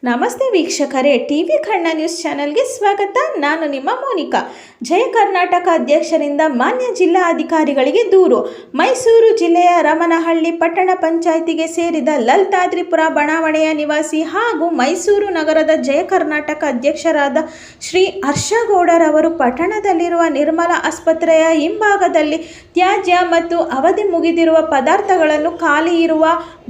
ನಮಸ್ತೆ ವೀಕ್ಷಕರೇ, ಟಿವಿ ಕಣ್ಣ ನ್ಯೂಸ್ ಚಾನೆಲ್ಗೆ ಸ್ವಾಗತ. ನಾನು ನಿಮ್ಮ ಮೋನಿಕಾ. ಜಯ ಕರ್ನಾಟಕ ಅಧ್ಯಕ್ಷರಿಂದ ಮಾನ್ಯ ಜಿಲ್ಲಾ ಅಧಿಕಾರಿಗಳಿಗೆ ದೂರು. ಮೈಸೂರು ಜಿಲ್ಲೆಯ ರಮನಹಳ್ಳಿ ಪಟ್ಟಣ ಪಂಚಾಯಿತಿಗೆ ಸೇರಿದ ಲಲಿತಾದ್ರಿಪುರ ಬಡಾವಣೆಯ ನಿವಾಸಿ ಹಾಗೂ ಮೈಸೂರು ನಗರದ ಜಯ ಕರ್ನಾಟಕ ಅಧ್ಯಕ್ಷರಾದ ಶ್ರೀ ಹರ್ಷಗೌಡರವರು ಪಟ್ಟಣದಲ್ಲಿರುವ ನಿರ್ಮಲ ಆಸ್ಪತ್ರೆಯ ಹಿಂಭಾಗದಲ್ಲಿ ತ್ಯಾಜ್ಯ ಮತ್ತು ಅವಧಿ ಮುಗಿದಿರುವ ಪದಾರ್ಥಗಳನ್ನು ಖಾಲಿ ಇರುವ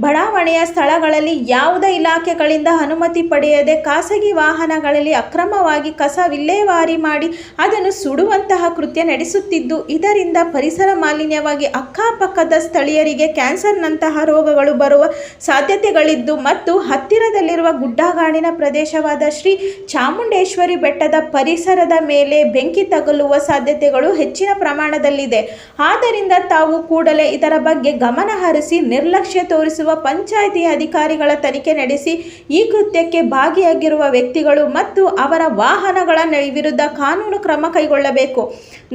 ಬಡಾವಣೆಯ ಸ್ಥಳಗಳಲ್ಲಿ ಯಾವುದೇ ಇಲಾಖೆಗಳಿಂದ ಅನುಮತಿ ಪಡೆಯದೆ ಖಾಸಗಿ ವಾಹನಗಳಲ್ಲಿ ಅಕ್ರಮವಾಗಿ ಕಸ ವಿಲೇವಾರಿ ಮಾಡಿ ಅದನ್ನು ಸುಡುವಂತಹ ಕೃತ್ಯ ನಡೆಸುತ್ತಿದ್ದು, ಇದರಿಂದ ಪರಿಸರ ಮಾಲಿನ್ಯವಾಗಿ ಅಕ್ಕಪಕ್ಕದ ಸ್ಥಳೀಯರಿಗೆ ಕ್ಯಾನ್ಸರ್ನಂತಹ ರೋಗಗಳು ಬರುವ ಸಾಧ್ಯತೆಗಳಿದ್ದು ಮತ್ತು ಹತ್ತಿರದಲ್ಲಿರುವ ಗುಡ್ಡಗಾಡಿನ ಪ್ರದೇಶವಾದ ಶ್ರೀ ಚಾಮುಂಡೇಶ್ವರಿ ಬೆಟ್ಟದ ಪರಿಸರದ ಮೇಲೆ ಬೆಂಕಿ ತಗುಲುವ ಸಾಧ್ಯತೆಗಳು ಹೆಚ್ಚಿನ ಪ್ರಮಾಣದಲ್ಲಿದೆ. ಆದ್ದರಿಂದ ತಾವು ಕೂಡಲೇ ಇದರ ಬಗ್ಗೆ ಗಮನ ಹರಿಸಿ ನಿರ್ಲಕ್ಷ್ಯ ತೋರಿಸುವ ಪಂಚಾಯಿತಿ ಅಧಿಕಾರಿಗಳ ತನಿಖೆ ನಡೆಸಿ ಈ ಕೃತ್ಯಕ್ಕೆ ಭಾಗಿಯಾಗಿರುವ ವ್ಯಕ್ತಿಗಳು ಮತ್ತು ಅವರ ವಾಹನಗಳ ವಿರುದ್ಧ ಕಾನೂನು ಕ್ರಮ ಕೈಗೊಳ್ಳಬೇಕು.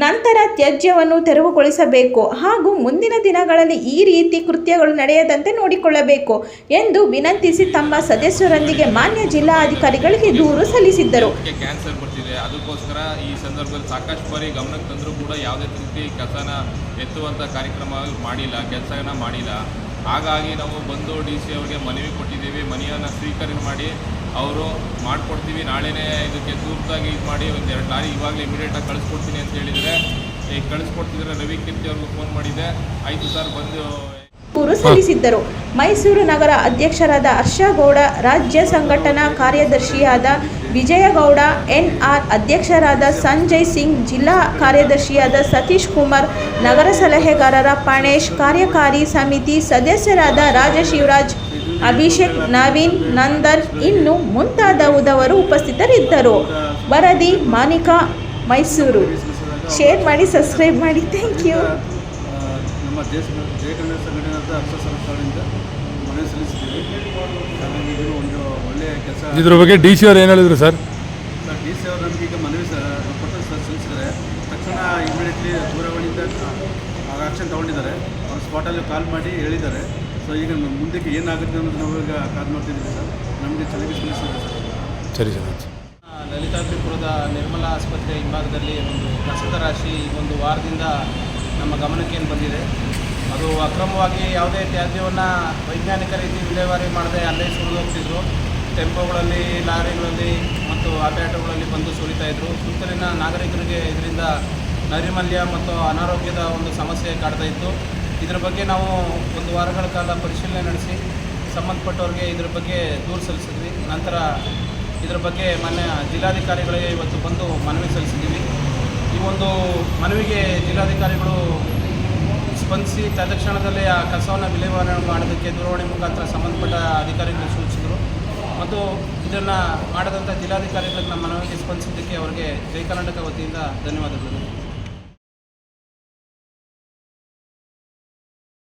ನಂತರ ತ್ಯಾಜ್ಯವನ್ನು ತೆರವುಗೊಳಿಸಬೇಕು ಹಾಗೂ ಮುಂದಿನ ದಿನಗಳಲ್ಲಿ ಈ ರೀತಿ ಕೃತ್ಯಗಳು ನಡೆಯದಂತೆ ನೋಡಿಕೊಳ್ಳಬೇಕು ಎಂದು ವಿನಂತಿಸಿ ತಮ್ಮ ಸದಸ್ಯರೊಂದಿಗೆ ಮಾನ್ಯ ಜಿಲ್ಲಾಧಿಕಾರಿಗಳಿಗೆ ದೂರು ಸಲ್ಲಿಸಿದ್ದರು. ಕ್ಯಾನ್ಸರ್ ಬರ್ತಿದೆ, ಅದಕ್ಕೋಸ್ಕರ ಈ ಸಂದರ್ಭದಲ್ಲಿ ಸಾಕಷ್ಟು ಬಾರಿ ಗಮನಕ್ಕೆ ತಂದರೂ ಕೂಡ ಯಾವುದೇ ರೀತಿ ಕೆಲಸನ ಎತ್ತುವಂಥ ಕಾರ್ಯಕ್ರಮ ಕೆಲಸನ ಮಾಡಿಲ್ಲ. ಹಾಗಾಗಿ ನಾವು ಬಂದು ಡಿ ಸಿ ಅವರಿಗೆ ಮನವಿ ಕೊಟ್ಟಿದ್ದೀವಿ. ಮನೆಯನ್ನು ಸ್ವೀಕಾರ ಮಾಡಿ ಅವರು ಮಾಡಿಕೊಡ್ತೀವಿ, ನಾಳೆನೇ ಇದಕ್ಕೆ ತೂರ್ತಾಗಿ ಇದು ಮಾಡಿ ಒಂದು 2 ಲಾರಿ ಇವಾಗಲೇ ಇಮಿಡಿಯೇಟಾಗಿ ಕಳಿಸ್ಕೊಡ್ತೀನಿ ಅಂತ ಹೇಳಿದರೆ, ಈಗ ಕಳಿಸ್ಕೊಡ್ತಿದ್ರೆ ರವಿ ಕೀರ್ತಿ ಅವ್ರಿಗೂ ಫೋನ್ ಮಾಡಿದೆ. ಆಯಿತು ಸರ್ ಬಂದು ದೂರು ಸಲ್ಲಿಸಿದ್ದರು. ಮೈಸೂರು ನಗರ ಅಧ್ಯಕ್ಷರಾದ ಹರ್ಷಗೌಡ, ರಾಜ್ಯ ಸಂಘಟನಾ ಕಾರ್ಯದರ್ಶಿಯಾದ ವಿಜಯಗೌಡ, NR ಅಧ್ಯಕ್ಷರಾದ ಸಂಜಯ್ ಸಿಂಗ್, ಜಿಲ್ಲಾ ಕಾರ್ಯದರ್ಶಿಯಾದ ಸತೀಶ್ ಕುಮಾರ್, ನಗರ ಸಲಹೆಗಾರರ ಪಣೇಶ್, ಕಾರ್ಯಕಾರಿ ಸಮಿತಿ ಸದಸ್ಯರಾದ ರಾಜಶಿವರಾಜ್, ಅಭಿಷೇಕ್, ನವೀನ್, ನಂದನ್ ಇನ್ನು ಮುಂತಾದವರು ಉಪಸ್ಥಿತರಿದ್ದರು. ವರದಿ ಮೋನಿಕಾ, ಮೈಸೂರು. ಶೇರ್ ಮಾಡಿ, ಸಬ್ಸ್ಕ್ರೈಬ್ ಮಾಡಿ. Thank you. ನಮ್ಮ ಜಯ ಕನ್ನಡ ಸಂಘಟನೆಯಾದ ಹರ್ಷ ಮನವಿ ಸಲ್ಲಿಸಿದ್ದೀವಿ. ಹಾಗಾಗಿ ಇದು ಒಂದು ಒಳ್ಳೆಯ ಕೆಲಸ. ಇದ್ರ ಬಗ್ಗೆ ಡಿ ಸಿ ಅವರು ಏನು ಹೇಳಿದ್ರು ಸರ್? ಡಿ ಸಿ ಅವರು ನಮಗೆ ಈಗ ಮನವಿ ಕೊಟ್ಟು ಸಲ್ಲಿಸಿದ್ದಾರೆ. ತಕ್ಷಣ ಇಮಿಡಿಯೇಟ್ಲಿ ದೂರವಾಣಿಯಿಂದ ಆಕ್ಷನ್ ತೊಗೊಂಡಿದ್ದಾರೆ. ಅವ್ರು ಸ್ಪಾಟಲ್ಲಿ ಕಾಲ್ ಮಾಡಿ ಹೇಳಿದ್ದಾರೆ. ಸೊ ಈಗ ಮುಂದಕ್ಕೆ ಏನಾಗುತ್ತೆ ಅನ್ನೋದು ನಾವು ಈಗ ಕಾಲ್ ಮಾಡ್ತಿದ್ದೀವಿ ಸರ್. ನಮಗೆ ಚೆನ್ನಾಗಿ ಸಲ್ಲಿಸಿದ್ದಾರೆ ಸರ್. ಸರಿ ಸರ್. ಲಲಿತಾದ್ರಿಪುರದ ನಿರ್ಮಲಾ ಆಸ್ಪತ್ರೆ ಹಿಂಭಾಗದಲ್ಲಿ ಒಂದು ಕಸದ ರಾಶಿ ಒಂದು ವಾರದಿಂದ ನಮ್ಮ ಗಮನಕ್ಕೇನು ಬಂದಿದೆ. ಅದು ಅಕ್ರಮವಾಗಿ ಯಾವುದೇ ತ್ಯಾಜ್ಯವನ್ನು ವೈಜ್ಞಾನಿಕ ರೀತಿ ವಿಲೇವಾರಿ ಮಾಡದೆ ಅಲ್ಲೇ ಸುರಿದು ಹೋಗ್ತಿದ್ರು. ಟೆಂಪೋಗಳಲ್ಲಿ, ಲಾರಿಗಳಲ್ಲಿ ಮತ್ತು ಆಟೋಗಳಲ್ಲಿ ಬಂದು ಸುರಿತಾಯಿದ್ರು. ಸುತ್ತಲಿನ ನಾಗರಿಕರಿಗೆ ಇದರಿಂದ ನೈರ್ಮಲ್ಯ ಮತ್ತು ಅನಾರೋಗ್ಯದ ಒಂದು ಸಮಸ್ಯೆ ಕಾಡ್ತಾ ಇತ್ತು. ಇದರ ಬಗ್ಗೆ ನಾವು 1 ವಾರಗಳ ಕಾಲ ಪರಿಶೀಲನೆ ನಡೆಸಿ ಸಂಬಂಧಪಟ್ಟವ್ರಿಗೆ ಇದರ ಬಗ್ಗೆ ದೂರು ಸಲ್ಲಿಸಿದ್ವಿ. ನಂತರ ಇದರ ಬಗ್ಗೆ ಮಾನ್ಯ ಜಿಲ್ಲಾಧಿಕಾರಿಗಳಿಗೆ ಇವತ್ತು ಬಂದು ಮನವಿ ಸಲ್ಲಿಸಿದ್ದೀವಿ. ಈ ಒಂದು ಮನವಿಗೆ ಜಿಲ್ಲಾಧಿಕಾರಿಗಳು ಸ್ಪಂದಿಸಿ ತತ್ಕ್ಷಣದಲ್ಲೇ ಆ ಕಸವನ್ನು ವಿಲೇವಾರಿ ಮಾಡೋದಕ್ಕೆ ದೂರವಾಣಿ ಮುಖಾಂತರ ಸಂಬಂಧಪಟ್ಟ ಅಧಿಕಾರಿಗಳು ಸೂಚಿಸಿದರು. ಮತ್ತು ಇದನ್ನು ಮಾಡದಂಥ ಜಿಲ್ಲಾಧಿಕಾರಿಗಳಿಗೆ ನಮ್ಮ ಮನವಿಗೆ ಸ್ಪಂದಿಸಿದ್ದಕ್ಕೆ ಅವರಿಗೆ ಜಯ ಕರ್ನಾಟಕ ವತಿಯಿಂದ ಧನ್ಯವಾದಗಳು.